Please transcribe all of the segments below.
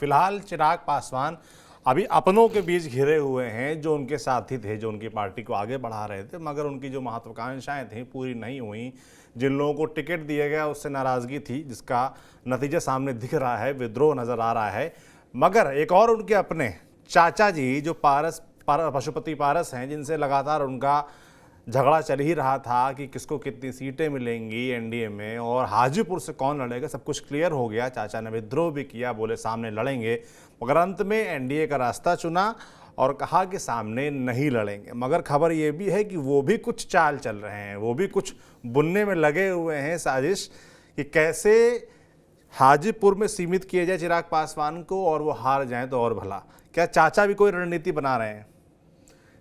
फिलहाल चिराग पासवान अभी अपनों के बीच घिरे हुए हैं, जो उनके साथी थे, जो उनकी पार्टी को आगे बढ़ा रहे थे, मगर उनकी जो महत्वाकांक्षाएं थी पूरी नहीं हुई। जिन लोगों को टिकट दिया गया उससे नाराज़गी थी, जिसका नतीजा सामने दिख रहा है, विद्रोह नज़र आ रहा है। मगर एक और उनके अपने चाचा जी जो पशुपति पारस हैं, जिनसे लगातार उनका झगड़ा चल ही रहा था कि किसको कितनी सीटें मिलेंगी एनडीए में और हाजीपुर से कौन लड़ेगा, सब कुछ क्लियर हो गया। चाचा ने विद्रोह भी किया, बोले सामने लड़ेंगे, मगर अंत में एनडीए का रास्ता चुना और कहा कि सामने नहीं लड़ेंगे। मगर खबर ये भी है कि वो भी कुछ चाल चल रहे हैं, वो भी कुछ बुनने में लगे हुए हैं साजिश कि कैसे हाजीपुर में सीमित किए जाए चिराग पासवान को और वो हार जाएं तो और भला। क्या चाचा भी कोई रणनीति बना रहे हैं?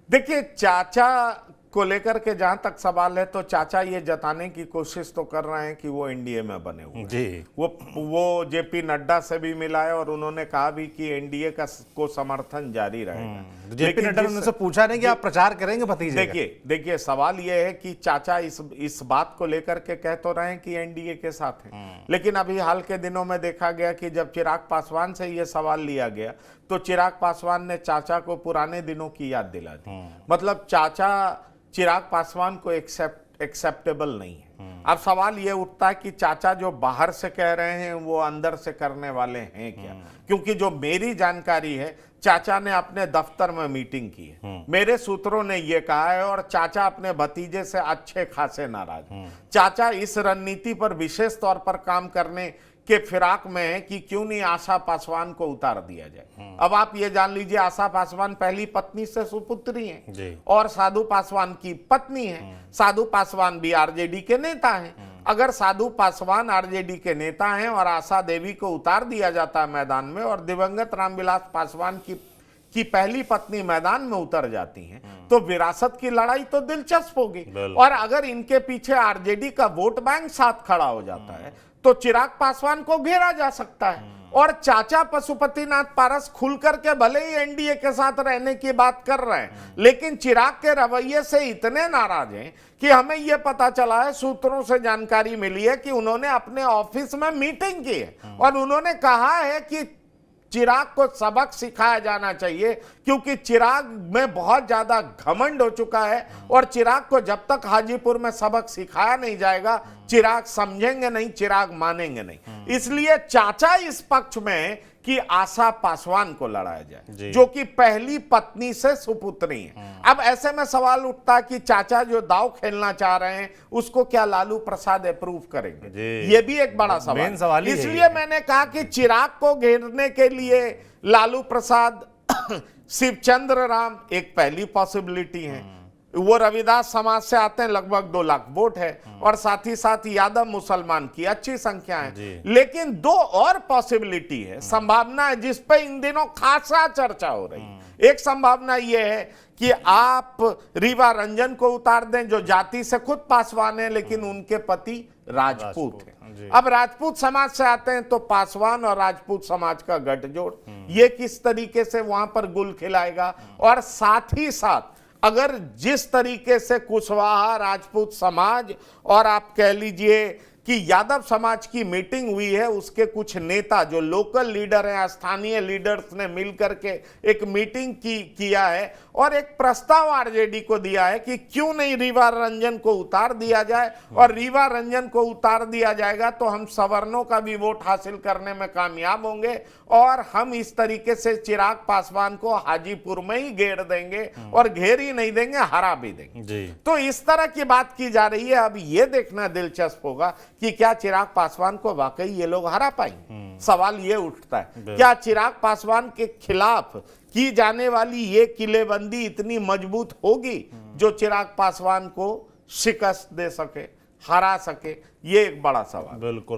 देखिए, चाचा को लेकर के जहां तक सवाल है तो चाचा ये जताने की कोशिश तो कर रहे हैं कि वो एनडीए में बने हुए हैं। जी, वो जेपी नड्डा से भी मिला है और उन्होंने कहा भी कि एनडीए को समर्थन जारी रहेगा। जेपी नड्डा ने उनसे पूछा नहीं कि आप प्रचार करेंगे भतीजे? देखिए सवाल ये है कि चाचा इस बात को लेकर के कह तो रहे हैं कि एनडीए के साथ हैं, लेकिन अभी हाल के दिनों में देखा गया कि जब चिराग पासवान से ये सवाल लिया गया तो चिराग पासवान ने चाचा को पुराने दिनों की याद दिला दी। मतलब चाचा चिराग पासवान को एक्सेप्टेबल नहीं है। अब सवाल यह उठता है कि चाचा जो बाहर से कह रहे हैं वो अंदर से करने वाले हैं क्या? क्योंकि जो मेरी जानकारी है, चाचा ने अपने दफ्तर में मीटिंग की है, मेरे सूत्रों ने यह कहा है, और चाचा अपने भतीजे से अच्छे खासे नाराज हैं। चाचा इस रणनीति पर विशेष तौर पर काम करने के फिराक में है कि क्यों नहीं आशा पासवान को उतार दिया जाए। अब आप ये जान लीजिए, आशा पासवान पहली पत्नी से सुपुत्री हैं और साधु पासवान की पत्नी है। साधु पासवान भी आरजेडी के नेता हैं। अगर साधु पासवान आरजेडी के नेता हैं और आशा देवी को उतार दिया जाता है मैदान में और दिवंगत रामविलास पासवान की पहली पत्नी मैदान में उतर जाती हैं, तो विरासत की लड़ाई तो दिलचस्प होगी। और अगर इनके पीछे आरजेडी का वोट बैंक साथ खड़ा हो जाता है तो चिराग पासवान को घेरा जा सकता है। और चाचा पशुपतिनाथ पारस खुल करके भले ही एनडीए के साथ रहने की बात कर रहे हैं, लेकिन चिराग के रवैये से इतने नाराज हैं कि हमें यह पता चला है, सूत्रों से जानकारी मिली है कि उन्होंने अपने ऑफिस में मीटिंग की है और उन्होंने कहा है कि चिराग को सबक सिखाया जाना चाहिए, क्योंकि चिराग में बहुत ज्यादा घमंड हो चुका है और चिराग को जब तक हाजीपुर में सबक सिखाया नहीं जाएगा, चिराग समझेंगे नहीं, चिराग मानेंगे नहीं। इसलिए चाचा इस पक्ष में कि आशा पासवान को लड़ाया जाए, जो कि पहली पत्नी से सुपुत्री है। अब ऐसे में सवाल उठता है कि चाचा जो दांव खेलना चाह रहे हैं उसको क्या लालू प्रसाद अप्रूव करेंगे? ये भी एक बड़ा सवाल। इसलिए मैंने कहा कि चिराग को घेरने के लिए लालू प्रसाद शिवचंद्र राम एक पहली पॉसिबिलिटी है। वो रविदास समाज से आते हैं, लगभग 2 लाख वोट है, और साथ ही साथ यादव मुसलमान की अच्छी संख्या है। लेकिन 2 और पॉसिबिलिटी है, संभावना है, जिस पे इन दिनों खासा चर्चा हो रही है। एक संभावना यह है कि आप रीवा रंजन को उतार दें, जो जाति से खुद पासवान है लेकिन उनके पति राजपूत है। अब राजपूत समाज से आते हैं तो पासवान और राजपूत समाज का गठजोड़ ये किस तरीके से वहां पर गुल खिलाएगा। और साथ ही साथ अगर जिस तरीके से कुशवाहा राजपूत समाज और आप कह लीजिए कि यादव समाज की मीटिंग हुई है, उसके कुछ नेता जो लोकल लीडर हैं, स्थानीय लीडर्स ने मिलकर के एक मीटिंग किया है और एक प्रस्ताव आरजेडी को दिया है कि क्यों नहीं रीवा रंजन को उतार दिया जाए, और रीवा रंजन को उतार दिया जाएगा तो हम सवर्णों का भी वोट हासिल करने में कामयाब होंगे और हम इस तरीके से चिराग पासवान को हाजीपुर में ही घेर देंगे, और घेर ही नहीं देंगे, हरा भी देंगे। तो इस तरह की बात की जा रही है। अब यह देखना दिलचस्प होगा कि क्या चिराग पासवान को वाकई ये लोग हरा पाएंगे। सवाल ये उठता है, क्या चिराग पासवान के खिलाफ की जाने वाली ये किलेबंदी इतनी मजबूत होगी जो चिराग पासवान को शिकस्त दे सके, हरा सके? ये एक बड़ा सवाल। बिल्कुल।